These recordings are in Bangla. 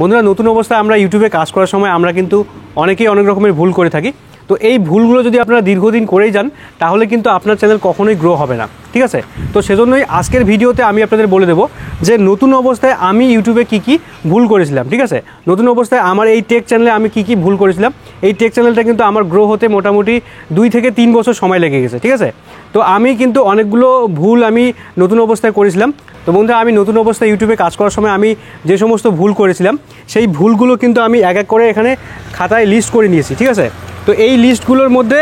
বন্ধুরা নতুন অবস্থায় আমরা ইউটিউবে কাজ করার সময় আমরা কিন্তু অনেকেই অনেক রকমের ভুল করে থাকি। তো এই ভুলগুলো যদি আপনারা দীর্ঘদিন করেই যান তাহলে কিন্তু আপনার চ্যানেল কখনোই গ্রো হবে না, ঠিক আছে। তো সেজন্যই আজকের ভিডিওতে আমি আপনাদের বলে দেবো যে নতুন অবস্থায় আমি ইউটিউবে কি ভুল করেছিলাম, ঠিক আছে। নতুন অবস্থায় আমার এই টেক চ্যানেলে আমি কি ভুল করেছিলাম। এই টেক চ্যানেলটা কিন্তু আমার গ্রো হতে মোটামুটি 2 থেকে 3 বছর সময় লেগে গেছে, ঠিক আছে। তো আমি কিন্তু অনেকগুলো ভুল আমি নতুন অবস্থায় করেছিলাম। তো বন্ধুরা আমি নতুন অবস্থায় ইউটিউবে কাজ করার সময় আমি যে সমস্ত ভুল করেছিলাম সেই ভুলগুলো কিন্তু আমি এক এক করে এখানে খাতায় লিস্ট করে নিয়েছি, ঠিক আছে। তো এই লিস্টগুলোর মধ্যে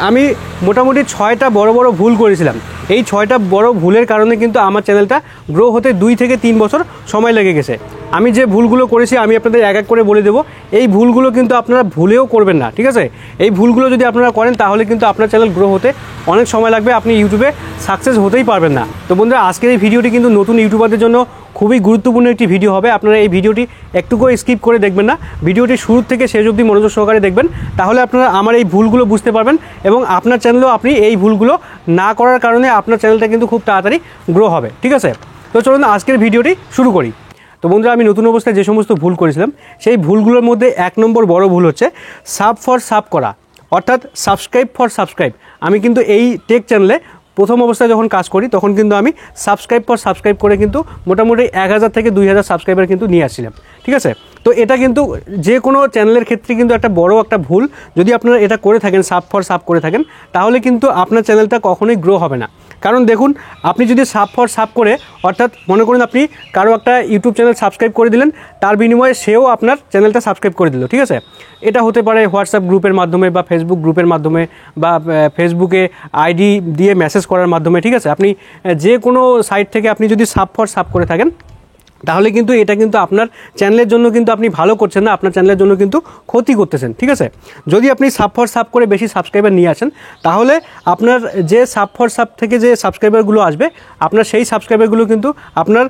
আমি মোটামুটি 6টা বড় বড় ভুল করেছিলাম। এই 6টা বড় ভুলের কারণে কিন্তু আমার চ্যানেলটা গ্রো হতে 2 থেকে 3 বছর সময় লেগে গেছে। আমি যে ভুলগুলো করেছি আমি আপনাদের এক এক করে বলে দেবো। এই ভুলগুলো কিন্তু আপনারা ভুলেও করবেন না, ঠিক আছে। এই ভুলগুলো যদি আপনারা করেন তাহলে কিন্তু আপনার চ্যানেল গ্রো হতে অনেক সময় লাগবে, আপনি ইউটিউবে সাকসেস হতেই পারবেন না। তো বন্ধুরা আজকের এই ভিডিওটি কিন্তু নতুন ইউটিউবারদের জন্য খুবই গুরুত্বপূর্ণ একটি ভিডিও হবে। আপনারা এই ভিডিওটি একটুকুও স্কিপ করে দেখবেন না, ভিডিওটি শুরু থেকে শেষ অবধি মনোযোগ সহকারে দেখবেন, তাহলে আপনারা আমার এই ভুলগুলো বুঝতে পারবেন এবং আপনার চ্যানেলেও আপনি এই ভুলগুলো না করার কারণে আপনার চ্যানেলটা কিন্তু খুব তাড়াতাড়ি গ্রো হবে, ঠিক আছে। তো চলুন আজকের ভিডিওটি শুরু করি। তো বন্ধুরা আমি নতুন অবস্থায় যে সমস্ত ভুল করেছিলাম সেই ভুলগুলোর মধ্যে 1 নম্বর বড় ভুল হচ্ছে সাব ফর সাব করা, অর্থাৎ সাবস্ক্রাইব ফর সাবস্ক্রাইব। আমি কিন্তু এই টেক চ্যানেলে প্রথম অবস্থায় যখন কাজ করি তখন কিন্তু আমি সাবস্ক্রাইব ফর সাবস্ক্রাইব করে কিন্তু মোটামুটি 1000 থেকে 2000 সাবস্ক্রাইবার কিন্তু নিয়ে আসছিলাম, ঠিক আছে। তো এটা কিন্তু যে কোনো চ্যানেলের ক্ষেত্রে কিন্তু একটা বড় একটা ভুল। যদি আপনারা এটা করে থাকেন, সাব ফর সাব করে থাকেন, তাহলে কিন্তু আপনার চ্যানেলটা কখনোই গ্রো হবে না। কারণ দেখুন, আপনি যদি সাব ফর সাব করে, অর্থাৎ মনে করুন আপনি কারো একটা ইউটিউব চ্যানেল সাবস্ক্রাইব করে দিলেন, তার বিনিময়ে সেও আপনার চ্যানেলটা সাবস্ক্রাইব করে দিল, ঠিক আছে। এটা হতে পারে হোয়াটসঅ্যাপ গ্রুপের মাধ্যমে বা ফেসবুক গ্রুপের মাধ্যমে বা ফেসবুকে আইডি দিয়ে মেসেজ করার মাধ্যমে, ঠিক আছে। আপনি যে কোনো সাইট থেকে আপনি যদি সাব ফর সাব করে থাকেন তাহলে কিন্তু এটা কিন্তু আপনার চ্যানেলের জন্য কিন্তু আপনি ভালো করছেন না, আপনার চ্যানেলের জন্য কিন্তু ক্ষতি করতেছেন, ঠিক আছে। যদি আপনি সাব ফর সাব করে বেশি সাবস্ক্রাইবার নিয়ে আসেন তাহলে আপনার যে সাব ফর সাব থেকে যে সাবস্ক্রাইবারগুলো আসবে আপনার সেই সাবস্ক্রাইবারগুলো কিন্তু আপনার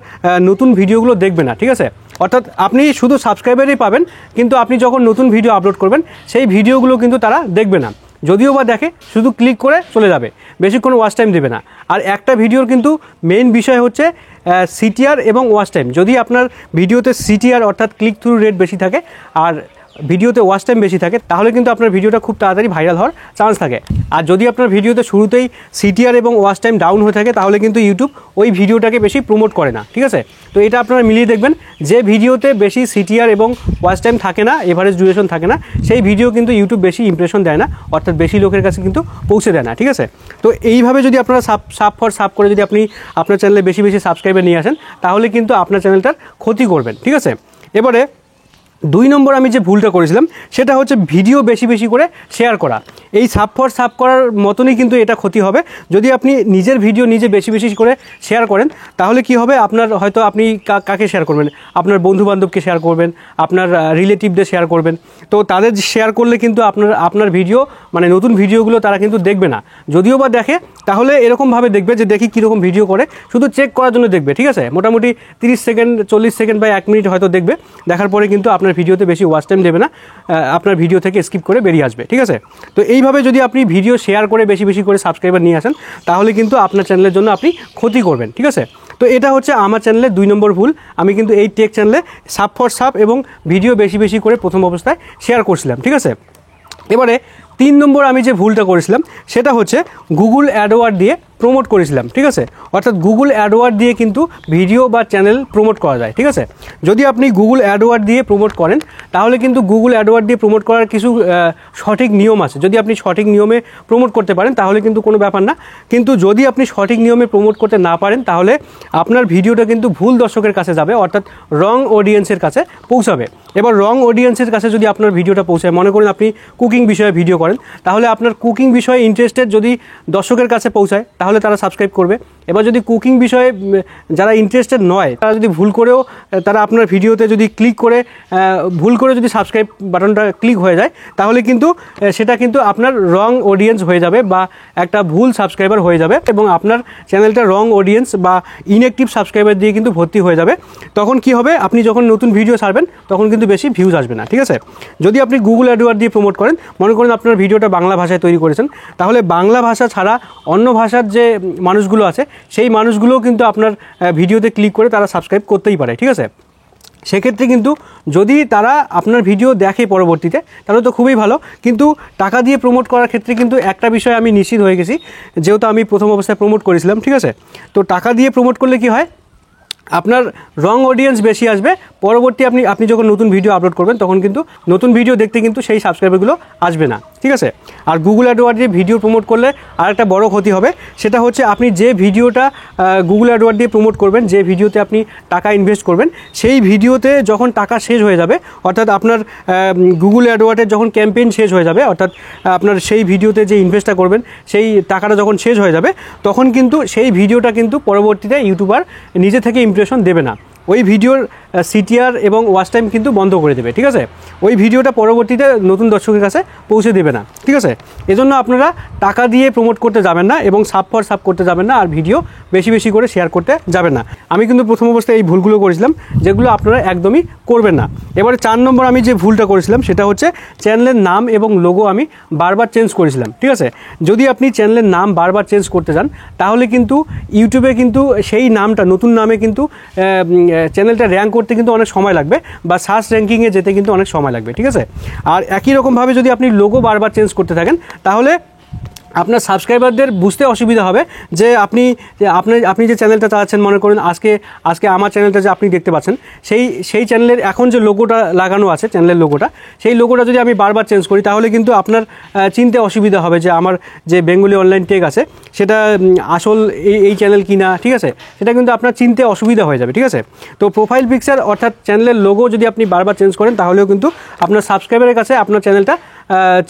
নতুন ভিডিওগুলো দেখবে না, ঠিক আছে। অর্থাৎ আপনি শুধু সাবস্ক্রাইবারই পাবেন, কিন্তু আপনি যখন নতুন ভিডিও আপলোড করবেন সেই ভিডিওগুলো কিন্তু তারা দেখবে না। যদিও বা দেখে শুধু ক্লিক করে চলে যাবে, বেশিক্ষণ ওয়াচ টাইম দেবে না। আর একটা ভিডিওর কিন্তু মেইন বিষয় হচ্ছে সিটিআর এবং ওয়াচ টাইম। যদি আপনার ভিডিওতে সিটিআর অর্থাৎ ক্লিক থ্রু রেট বেশি থাকে আর ভিডিওতে ওয়াচ টাইম বেশি থাকে তাহলে কিন্তু আপনার ভিডিওটা খুব তাড়াতাড়ি ভাইরাল হওয়ার চান্স থাকে। আর যদি আপনার ভিডিওতে শুরুতেই সিটিআর এবং ওয়াচ টাইম ডাউন হয়ে থাকে তাহলে কিন্তু ইউটিউব ওই ভিডিওটাকে বেশি প্রমোট করে না, ঠিক আছে। তো এটা আপনারা মিলিয়ে দেখবেন, যে ভিডিওতে বেশি সিটিআর এবং ওয়াচ টাইম থাকে না, এভারেজ ডিউরেশন থাকে না, সেই ভিডিও কিন্তু ইউটিউব বেশি ইমপ্রেশন দেয় না, অর্থাৎ বেশি লোকের কাছে কিন্তু পৌঁছে দেয় না, ঠিক আছে। তো এইভাবে যদি আপনারা সাব ফর সাব করে যদি আপনি আপনার চ্যানেলে বেশি বেশি সাবস্ক্রাইবার নিয়ে আসেন তাহলে কিন্তু আপনার চ্যানেলটার ক্ষতি করবেন, ঠিক আছে। এবারে 2 নম্বর আমি যে ভুলটা করেছিলাম সেটা হচ্ছে ভিডিও বেশি বেশি করে শেয়ার করা। এই সাব ফর সাব করার মতনই কিন্তু এটা ক্ষতি হবে। যদি আপনি নিজের ভিডিও নিজে বেশি বেশি করে শেয়ার করেন তাহলে কি হবে, আপনার হয়তো আপনি কাকে শেয়ার করবেন, আপনার বন্ধুবান্ধবকে শেয়ার করবেন, আপনার রিলেটিভদের শেয়ার করবেন। তো তাদের শেয়ার করলে কিন্তু আপনার ভিডিও মানে নতুন ভিডিওগুলো তারা কিন্তু দেখবে না। যদিও বা দেখে তাহলে এরকমভাবে দেখবে যে দেখি কীরকম ভিডিও করে, শুধু চেক করার জন্য দেখবে, ঠিক আছে। মোটামুটি 30 সেকেন্ড 40 সেকেন্ড বা 1 মিনিট হয়তো দেখবে, দেখার পরে কিন্তু আপনার ভিডিওতে বেশি ওয়াচ টাইম দেবে না, আপনার ভিডিও থেকে স্কিপ করে বেরিয়ে আসবে, ঠিক আছে। তো এইভাবে যদি আপনি ভিডিও শেয়ার করে বেশি বেশি করে সাবস্ক্রাইবার নিয়ে আসেন তাহলে কিন্তু আপনার চ্যানেলের জন্য আপনি ক্ষতি করবেন, ঠিক আছে। তো এটা হচ্ছে আমার চ্যানেলে 2 নম্বর ভুল। আমি কিন্তু এই টেক চ্যানেলে সাব ফর সাব এবং ভিডিও বেশি বেশি করে প্রথম অবস্থায় শেয়ার করছিলাম, ঠিক আছে। এবারে 3 নম্বর আমি যে ভুলটা করেছিলাম সেটা হচ্ছে গুগল অ্যাডওয়ার্ড দিয়ে প্রমোট করেছিলাম, ঠিক আছে। অর্থাৎ গুগল অ্যাডওয়ার্ড দিয়ে কিন্তু ভিডিও বা চ্যানেল প্রমোট করা যায়, ঠিক আছে। যদি আপনি গুগল অ্যাডওয়ার্ড দিয়ে প্রমোট করেন তাহলে কিন্তু গুগল অ্যাডওয়ার্ড দিয়ে প্রমোট করার কিছু সঠিক নিয়ম আছে। যদি আপনি সঠিক নিয়মে প্রমোট করতে পারেন তাহলে কিন্তু কোনো ব্যাপার না, কিন্তু যদি আপনি সঠিক নিয়মে প্রমোট করতে না পারেন তাহলে আপনার ভিডিওটা কিন্তু ভুল দর্শকের কাছে যাবে, অর্থাৎ রং অডিয়েন্সের কাছে পৌঁছাবে। এবার রং অডিয়েন্সের কাছে যদি আপনার ভিডিওটা পৌঁছায়, মনে করুন আপনি কুকিং বিষয়ে ভিডিও করেন, তাহলে আপনার কুকিং বিষয়ে ইন্টারেস্টেড যদি দর্শকের কাছে পৌঁছায় তাহলে তারা সাবস্ক্রাইব করবে। এবার যদি কুকিং বিষয়ে যারা ইন্টারেস্টেড নয় তারা যদি ভুল করেও তারা আপনার ভিডিওতে যদি ক্লিক করে ভুল করে যদি সাবস্ক্রাইব বাটনটা ক্লিক হয়ে যায় তাহলে কিন্তু সেটা কিন্তু আপনার রং অডিয়েন্স হয়ে যাবে বা একটা ভুল সাবস্ক্রাইবার হয়ে যাবে এবং আপনার চ্যানেলটা রং অডিয়েন্স বা ইনঅ্যাক্টিভ সাবস্ক্রাইবার দিয়ে কিন্তু ভর্তি হয়ে যাবে। তখন কি হবে, আপনি যখন নতুন ভিডিও ছাড়বেন তখন কিন্তু বেশি ভিউজ আসবে না, ঠিক আছে। যদি আপনি গুগল অ্যাডওয়ার্ড দিয়ে প্রমোট করেন, মনে করেন আপনার ভিডিওটা বাংলা ভাষায় তৈরি করেছেন, তাহলে বাংলা ভাষা ছাড়া অন্য ভাষার যে মানুষগুলো আছে সেই মানুষগুলোও কিন্তু আপনার ভিডিওতে ক্লিক করে তারা সাবস্ক্রাইব করতেই পারে, ঠিক আছে। সেক্ষেত্রে কিন্তু যদি তারা আপনার ভিডিও দেখে পরবর্তীতে তাহলে তো খুবই ভালো, কিন্তু টাকা দিয়ে প্রমোট করার ক্ষেত্রে কিন্তু একটা বিষয় আমি নিশ্চিত হয়ে গেছি, যেহেতু আমি প্রথম অবস্থায় প্রমোট করেছিলাম, ঠিক আছে। তো টাকা দিয়ে প্রমোট করলে কি হয়, আপনার রং অডিয়েন্স বেশি আসবে, পরবর্তী আপনি যখন নতুন ভিডিও আপলোড করবেন তখন কিন্তু নতুন ভিডিও দেখতে কিন্তু সেই সাবস্ক্রাইবারগুলো আসবে না, ঠিক আছে। আর গুগল অ্যাডওয়ার্ড দিয়ে ভিডিও প্রমোট করলে আর একটা বড় ক্ষতি হবে, সেটা হচ্ছে আপনি যে ভিডিওটা গুগল অ্যাডওয়ার্ড দিয়ে প্রমোট করবেন, যে ভিডিওতে আপনি টাকা ইনভেস্ট করবেন, সেই ভিডিওতে যখন টাকা শেষ হয়ে যাবে, অর্থাৎ আপনার গুগল অ্যাডওয়ার্ডের যখন ক্যাম্পেইন শেষ হয়ে যাবে, অর্থাৎ আপনার সেই ভিডিওতে যে ইনভেস্টটা করবেন সেই টাকাটা যখন শেষ হয়ে যাবে, তখন কিন্তু সেই ভিডিওটা কিন্তু পরবর্তীতে ইউটিউবার নিজে থেকে ইমপ্রেশন দেবে না, ওই ভিডিওর সিটিআর এবং ওয়াচ টাইম কিন্তু বন্ধ করে দেবে, ঠিক আছে। ওই ভিডিওটা পরবর্তীতে নতুন দর্শকের কাছে পৌঁছে দেবে না, ঠিক আছে। এজন্য আপনারা টাকা দিয়ে প্রমোট করতে যাবেন না এবং সাব ফর সাব করতে যাবেন না, আর ভিডিও বেশি বেশি করে শেয়ার করতে যাবেন না। আমি কিন্তু প্রথম অবস্থায় এই ভুলগুলো করেছিলাম, যেগুলো আপনারা একদমই করবেন না। এবারে 4 নম্বর আমি যে ভুলটা করেছিলাম সেটা হচ্ছে চ্যানেলের নাম এবং লোগো আমি বারবার চেঞ্জ করেছিলাম, ঠিক আছে। যদি আপনি চ্যানেলের নাম বারবার চেঞ্জ করতে যান তাহলে কিন্তু ইউটিউবে কিন্তু সেই নামটা নতুন নামে কিন্তু চ্যানেলটা র্যাঙ্ক করতে কিন্তু অনেক সময় লাগবে, বা সার্চ র্যাঙ্কিংয়ে যেতে কিন্তু অনেক সময় লাগবে, ঠিক আছে। আর একই রকমভাবে যদি আপনি লোগো বারবার চেঞ্জ করতে থাকেন তাহলে আপনার সাবস্ক্রাইবারদের বুঝতে অসুবিধা হবে যে আপনি যে চ্যানেলটা চালাচ্ছেন, মনে করুন আজকে আমার চ্যানেলটা যে আপনি দেখতে পাচ্ছেন, সেই চ্যানেলের এখন যে লোগোটা লাগানো আছে, চ্যানেলের লোগোটা, সেই লোগোটা যদি আমি বারবার চেঞ্জ করি তাহলে কিন্তু আপনার চিনতে অসুবিধা হবে যে আমার যে বেঙ্গলি অনলাইন টেক আছে সেটা আসল এই চ্যানেল কিনা, ঠিক আছে। সেটা কিন্তু আপনার চিনতে অসুবিধা হয়ে যাবে, ঠিক আছে। তো প্রোফাইল পিকচার অর্থাৎ চ্যানেলের লোগো যদি আপনি বারবার চেঞ্জ করেন তাহলেও কিন্তু আপনার সাবস্ক্রাইবারের কাছে আপনার চ্যানেলটা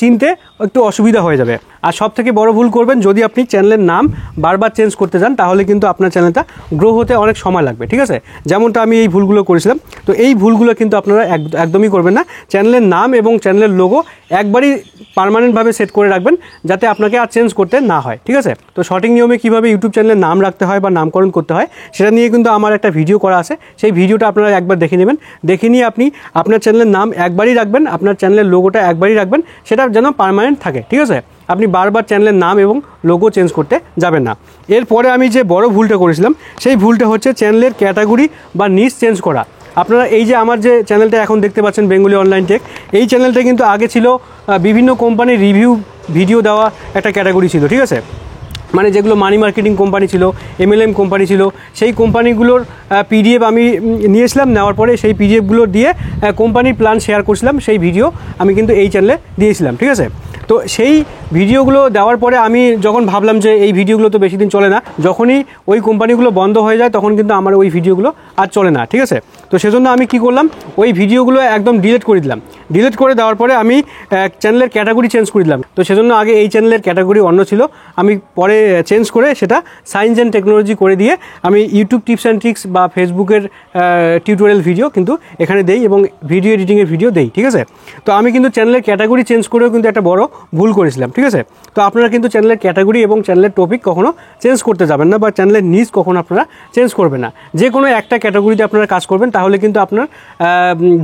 চিনতে একটু অসুবিধা হয়ে যাবে। আর সবথেকে বড় ভুল করবেন, যদি আপনি চ্যানেলের নাম বারবার চেঞ্জ করতে যান তাহলে কিন্তু আপনার চ্যানেলটা গ্রো হতে অনেক সময় লাগবে, ঠিক আছে। যেমনটা আমি এই ভুলগুলো করেছিলাম, তো এই ভুলগুলো কিন্তু আপনারা একদমই করবেন না। চ্যানেলের নাম এবং চ্যানেলের লোগো একবারই পার্মানেন্টভাবে সেট করে রাখবেন, যাতে আপনাকে আর চেঞ্জ করতে না হয়, ঠিক আছে। তো সঠিক নিয়মে কীভাবে ইউটিউব চ্যানেলের নাম রাখতে হয় বা নামকরণ করতে হয় সেটা নিয়ে কিন্তু আমার একটা ভিডিও করা আছে, সেই ভিডিওটা আপনারা একবার দেখে নেবেন। দেখে নিয়ে আপনি আপনার চ্যানেলের নাম একবারই রাখবেন, আপনার চ্যানেলের লোগোটা একবারই রাখবেন, সেটা যেন পার্মানেন্ট থাকে, ঠিক আছে। আপনি বারবার চ্যানেলের নাম এবং লোগো চেঞ্জ করতে যাবেন না। এরপরে আমি যে বড় ভুলটা করেছিলাম সেই ভুলটা হচ্ছে চ্যানেলের ক্যাটাগরি বা নিশ চেঞ্জ করা। আপনারা এই যে আমার যে চ্যানেলটা এখন দেখতে পাচ্ছেন বেঙ্গলি অনলাইন টেক, এই চ্যানেলটা কিন্তু আগে ছিল বিভিন্ন কোম্পানির রিভিউ ভিডিও দেওয়া একটা ক্যাটাগরি ছিল, ঠিক আছে। মানে যেগুলো মানি মার্কেটিং কোম্পানি ছিল, MLM কোম্পানি ছিল, সেই কোম্পানিগুলোর PDF আমি নিয়েছিলাম, নেওয়ার পরে সেই PDFগুলো দিয়ে কোম্পানির প্ল্যান শেয়ার করছিলাম, সেই ভিডিও আমি কিন্তু এই চ্যানেলে দিয়েছিলাম, ঠিক আছে। তো সেই ভিডিওগুলো দেওয়ার পরে আমি যখন ভাবলাম যে এই ভিডিওগুলো তো বেশি দিন চলে না, যখনই ওই কোম্পানিগুলো বন্ধ হয়ে যায় তখন কিন্তু আমার ওই ভিডিওগুলো আর চলে না, ঠিক আছে। তো সেজন্য আমি কি করলাম, ওই ভিডিওগুলো একদম ডিলিট করে দিলাম। ডিলিট করে দেওয়ার পরে আমি চ্যানেলের ক্যাটাগরি চেঞ্জ করে দিলাম। তো সেজন্য আগে এই চ্যানেলের ক্যাটাগরি অন্য ছিল, আমি পরে চেঞ্জ করে সেটা সায়েন্স অ্যান্ড টেকনোলজি করে দিয়ে আমি ইউটিউব টিপস অ্যান্ড ট্রিক্স বা ফেসবুকের টিউটোরিয়াল ভিডিও কিন্তু এখানে দেই এবং ভিডিও এডিটিংয়ের ভিডিও দেই, ঠিক আছে। তো আমি কিন্তু চ্যানেলের ক্যাটাগরি চেঞ্জ করেও কিন্তু একটা বড় ভুল করেছিলাম, ঠিক আছে। তো আপনারা কিন্তু চ্যানেলের ক্যাটাগরি এবং চ্যানেলের টপিক কখনো চেঞ্জ করতে যাবেন না, বা চ্যানেলের নিজ কখনো আপনারা চেঞ্জ করবেন না। যে কোনো একটা ক্যাটাগরিতে আপনারা কাজ করবেন, তাহলে কিন্তু আপনার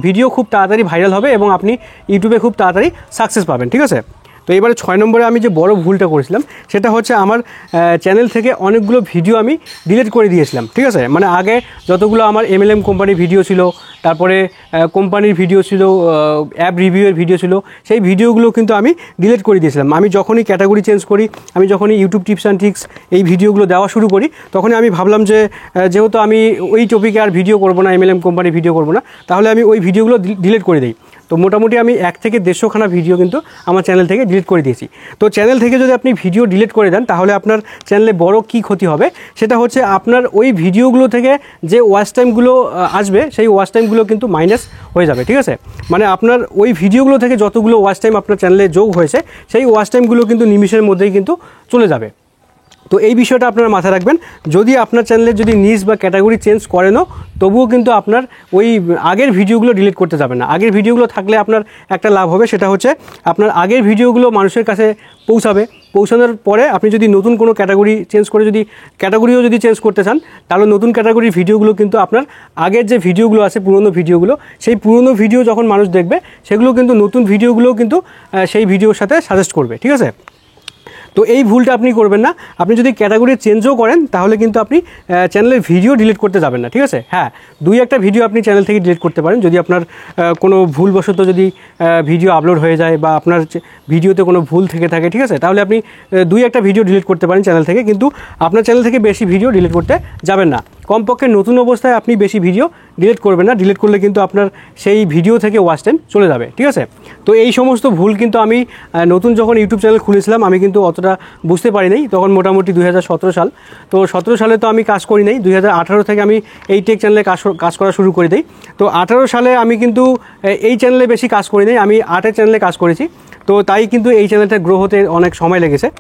ভিডিও খুব তাড়াতাড়ি ভাইরাল হবে এবং আপনি ইউটিউবে খুব তাড়াতাড়ি সাকসেস পাবেন, ঠিক আছে। তো এবারে 6 নম্বরে আমি যে বড় ভুলটা করেছিলাম সেটা হচ্ছে আমার চ্যানেল থেকে অনেকগুলো ভিডিও আমি ডিলিট করে দিয়েছিলাম, ঠিক আছে। মানে আগে যতগুলো আমার MLM কোম্পানির ভিডিও ছিল, তারপরে কোম্পানির ভিডিও ছিল, অ্যাপ রিভিউয়ের ভিডিও ছিল, সেই ভিডিওগুলো কিন্তু আমি ডিলিট করে দিয়েছিলাম। আমি যখনই ক্যাটাগরি চেঞ্জ করি, আমি যখনই ইউটিউব টিপস অ্যান্ড ট্রিক্স এই ভিডিওগুলো দেওয়া শুরু করি, তখনই আমি ভাবলাম যে যেহেতু আমি ওই টপিকে আর ভিডিও করবো না, MLM কোম্পানির ভিডিও করবো না, তাহলে আমি ওই ভিডিওগুলো ডিলিট করে দিই। তো মোটামুটি আমি 1 থেকে 150খানা ভিডিও কিন্তু আমার চ্যানেল থেকে ডিলিট করে দিয়েছি। তো চ্যানেল থেকে যদি আপনি ভিডিও ডিলিট করে দেন তাহলে আপনার চ্যানেলে বড় কী ক্ষতি হবে, সেটা হচ্ছে আপনার ওই ভিডিওগুলো থেকে যে ওয়াচ টাইমগুলো আসবে সেই ওয়াচ টাইমগুলো কিন্তু মাইনাস হয়ে যাবে, ঠিক আছে। মানে আপনার ওই ভিডিওগুলো থেকে যতগুলো ওয়াচ টাইম আপনার চ্যানেলে যোগ হয়েছে সেই ওয়াচ টাইমগুলো কিন্তু নিমিষের মধ্যেই কিন্তু চলে যাবে। তো এই বিষয়টা আপনারা মাথায় রাখবেন। যদি আপনার চ্যানেলে যদি নিজ বা ক্যাটাগরি চেঞ্জ করেনও, তবুও কিন্তু আপনার ওই আগের ভিডিওগুলো ডিলিট করতে যাবেন না। আগের ভিডিওগুলো থাকলে আপনার একটা লাভ হবে, সেটা হচ্ছে আপনার আগের ভিডিওগুলো মানুষের কাছে পৌঁছানোর পরে আপনি যদি নতুন কোনো ক্যাটাগরি চেঞ্জ করে যদি ক্যাটাগরিও যদি চেঞ্জ করতে চান, তাহলে নতুন ক্যাটাগরির ভিডিওগুলো কিন্তু আপনার আগের যে ভিডিওগুলো আছে, পুরনো ভিডিওগুলো, সেই পুরনো ভিডিও যখন মানুষ দেখবে সেগুলো কিন্তু নতুন ভিডিওগুলোও কিন্তু সেই ভিডিওর সাথে সাজেস্ট করবে, ঠিক আছে। তো এই ভুলটা আপনি করবেন না। আপনি যদি ক্যাটাগরি চেঞ্জও করেন তাহলে কিন্তু আপনি চ্যানেলের ভিডিও ডিলিট করতে যাবেন না, ঠিক আছে। হ্যাঁ, 2-1টা ভিডিও আপনি চ্যানেল থেকে ডিলিট করতে পারেন যদি আপনার কোনো ভুলবশত যদি ভিডিও আপলোড হয়ে যায় বা আপনার ভিডিওতে কোনো ভুল থেকে থাকে, ঠিক আছে, তাহলে আপনি 2-1টা ভিডিও ডিলিট করতে পারেন চ্যানেল থেকে, কিন্তু আপনার চ্যানেল থেকে বেশি ভিডিও ডিলিট করতে যাবেন না। কমপক্ষে নতুন অবস্থায় আপনি বেশি ভিডিও ডিলিট করবেন না, ডিলিট করলে কিন্তু আপনার সেই ভিডিও থেকে ওয়াচ টাইম চলে যাবে, ঠিক আছে। তো এই সমস্ত ভুল কিন্তু আমি নতুন যখন ইউটিউব চ্যানেল খুলেছিলাম আমি কিন্তু অতটা বুঝতে পারি নাই, তখন মোটামুটি 2017 সাল। তো 17 সালে তো আমি কাজ করি নাই, 2018 থেকে আমি এই টেক চ্যানেলে কাজ করা শুরু করে দিই। তো 18 সালে আমি কিন্তু এই চ্যানেলে বেশি কাজ করি নাই, আমি আর্টের চ্যানেলে কাজ করেছি। তো তাই কিন্তু এই চ্যানেলটা গ্রো হতে অনেক সময় লেগেছে।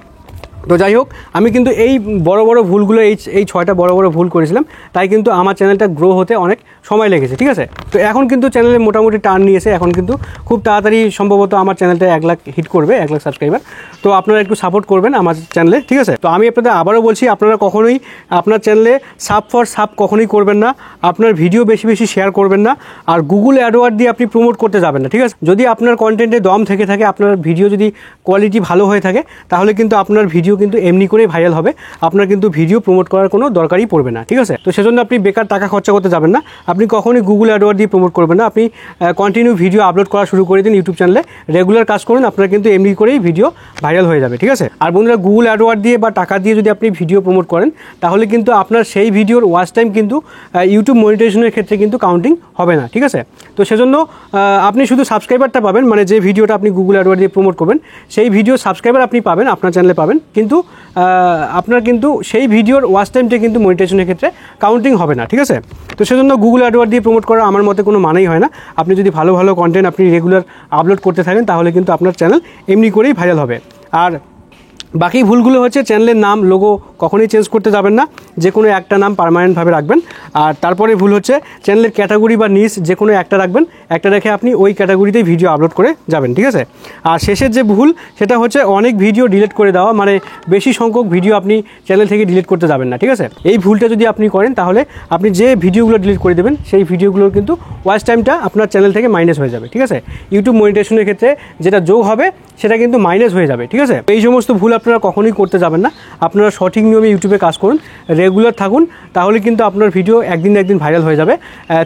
তো যাই হোক, আমি কিন্তু এই বড় বড় ভুলগুলো এই 6টা বড় বড় ভুল করেছিলাম, তাই কিন্তু আমার চ্যানেলটা গ্রো হতে অনেক সময় লেগেছে, ঠিক আছে। তো এখন কিন্তু চ্যানেলে মোটামুটি টার্ন নিয়েছে, এখন কিন্তু খুব তাড়াতাড়ি সম্ভবত আমার চ্যানেলটা 1 লাখ হিট করবে, 1 লাখ সাবস্ক্রাইবার। তো আপনারা একটু সাপোর্ট করবেন আমার চ্যানেলে, ঠিক আছে। তো আমি আপনাদের আবারও বলছি, আপনারা কখনোই আপনার চ্যানেলে সাব ফর সাব কখনোই করবেন না, আপনার ভিডিও বেশি বেশি শেয়ার করবেন না, আর গুগল অ্যাডওয়ার্ড দিয়ে আপনি প্রমোট করতে যাবেন না, ঠিক আছে। যদি আপনার কন্টেন্টে দম থেকে থাকে, আপনার ভিডিও যদি কোয়ালিটি ভালো হয়ে থাকে, তাহলে কিন্তু আপনার ভিডিও কিন্তু এমনি করেই ভাইরাল হবে, আপনার কিন্তু ভিডিও প্রমোট করার কোনো দরকারই পড়বে না, ঠিক আছে। তো সেজন্য আপনি বেকার টাকা খরচা করতে যাবেন না, আপনি কখনোই গুগল অ্যাডওয়ার্ড দিয়ে প্রমোট করবেন না, আপনি কন্টিনিউ ভিডিও আপলোড করা শুরু করে দিন ইউটিউব চ্যানেলে, রেগুলার কাজ করুন, আপনার কিন্তু এমনি করেই ভিডিও ভাইরাল হয়ে যাবে, ঠিক আছে। আর বন্ধুরা, গুগল অ্যাডওয়ার্ড দিয়ে বা টাকা দিয়ে যদি আপনি ভিডিও প্রমোট করেন, তাহলে কিন্তু আপনার সেই ভিডিওর ওয়াচ টাইম কিন্তু ইউটিউব মনিটাইজেশনের ক্ষেত্রে কিন্তু কাউন্টিং হবে না, ঠিক আছে। তো সেজন্য আপনি শুধু সাবস্ক্রাইবারটা পাবেন, মানে যে ভিডিওটা আপনি গুগল অ্যাডওয়ার্ড দিয়ে প্রমোট করবেন সেই ভিডিও সাবস্ক্রাইবার আপনি পাবেন, আপনার চ্যানেলে পাবেন, কিন্তু আপনার কিন্তু সেই ভিডিওর ওয়াচ টাইমটা কিন্তু মনিটাইজেশনের ক্ষেত্রে কাউন্টিং হবে না, ঠিক আছে। তো সেজন্য গুগল অ্যাডওয়ার্ড দিয়ে প্রমোট করা আমার মতে কোনো মানেই হয় না। আপনি যদি ভালো ভালো কন্টেন্ট আপনি রেগুলার আপলোড করতে থাকেন, তাহলে কিন্তু আপনার চ্যানেল এমনি করেই ভাইরাল হবে। আর বাকি ভুলগুলো হচ্ছে, চ্যানেলের নাম লোগো কখনোই চেঞ্জ করতে যাবেন না, যে কোনো একটা নাম পার্মানেন্টভাবে রাখবেন। আর তারপরে ভুল হচ্ছে, চ্যানেলের ক্যাটাগরি বা নিশ যে কোনো একটা রাখবেন, একটা রেখে আপনি ওই ক্যাটাগরিতেই ভিডিও আপলোড করে যাবেন, ঠিক আছে। আর শেষের যে ভুল সেটা হচ্ছে অনেক ভিডিও ডিলিট করে দেওয়া, মানে বেশি সংখ্যক ভিডিও আপনি চ্যানেল থেকে ডিলিট করতে যাবেন না, ঠিক আছে। এই ভুলটা যদি আপনি করেন, তাহলে আপনি যে ভিডিওগুলো ডিলিট করে দেবেন সেই ভিডিওগুলোর কিন্তু ওয়াচ টাইমটা আপনার চ্যানেল থেকে মাইনাস হয়ে যাবে, ঠিক আছে। ইউটিউব মনিটাইজেশনের ক্ষেত্রে যেটা যোগ হবে সেটা কিন্তু মাইনাস হয়ে যাবে, ঠিক আছে। এই সমস্ত ভুল আপনারা কখনোই করতে যাবেন না, আপনারা সঠিক নিয়মে ইউটিউবে কাজ করুন, রেগুলার থাকুন, তাহলে কিন্তু আপনার ভিডিও একদিন না একদিন ভাইরাল হয়ে যাবে।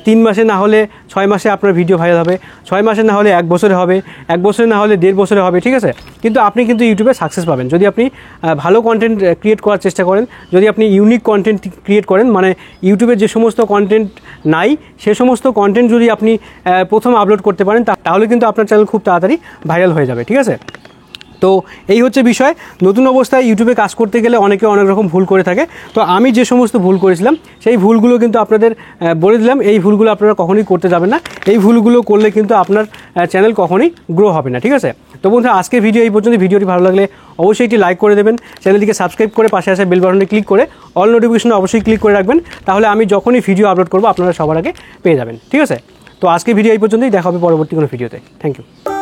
3 মাসে না হলে 6 মাসে আপনার ভিডিও ভাইরাল হবে, 6 মাসে না হলে 1 বছরে হবে, 1 বছরে না হলে 1.5 বছরে হবে, ঠিক আছে। কিন্তু আপনি কিন্তু ইউটিউবে সাকসেস পাবেন যদি আপনি ভালো কন্টেন্ট ক্রিয়েট করার চেষ্টা করেন, যদি আপনি ইউনিক কন্টেন্ট ক্রিয়েট করেন, মানে ইউটিউবে যে সমস্ত কন্টেন্ট নাই সে সমস্ত কন্টেন্ট যদি আপনি প্রথম আপলোড করতে পারেন, তাহলে কিন্তু আপনার চ্যানেল খুব তাড়াতাড়ি ভাইরাল হয়ে যাবে, ঠিক আছে। তো এই হচ্ছে বিষয়। নতুন অবস্থায় ইউটিউবে কাজ করতে গেলে অনেকে অনেক রকম ভুল করে থাকে। তো আমি যে সমস্ত ভুল করেছিলাম সেই ভুলগুলো কিন্তু আপনাদের বলে দিলাম, এই ভুলগুলো আপনারা কখনোই করতে যাবেন না, এই ভুলগুলো করলে কিন্তু আপনার চ্যানেল কখনোই গ্রো হবে না, ঠিক আছে। তো বন্ধুরা, আজকের ভিডিও এই পর্যন্ত। ভিডিওটি ভালো লাগলে অবশ্যই একটি লাইক করে দেবেন, চ্যানেলটিকে সাবস্ক্রাইব করে পাশে আসা বেল বাটনে ক্লিক করে অল নোটিফিকেশনে অবশ্যই ক্লিক করে রাখবেন, তাহলে আমি যখনই ভিডিও আপলোড করবো আপনারা সবার আগে পেয়ে যাবেন, ঠিক আছে। তো আজকের ভিডিও এই পর্যন্তই, দেখা হবে পরবর্তী কোনো ভিডিওতে। Thank you.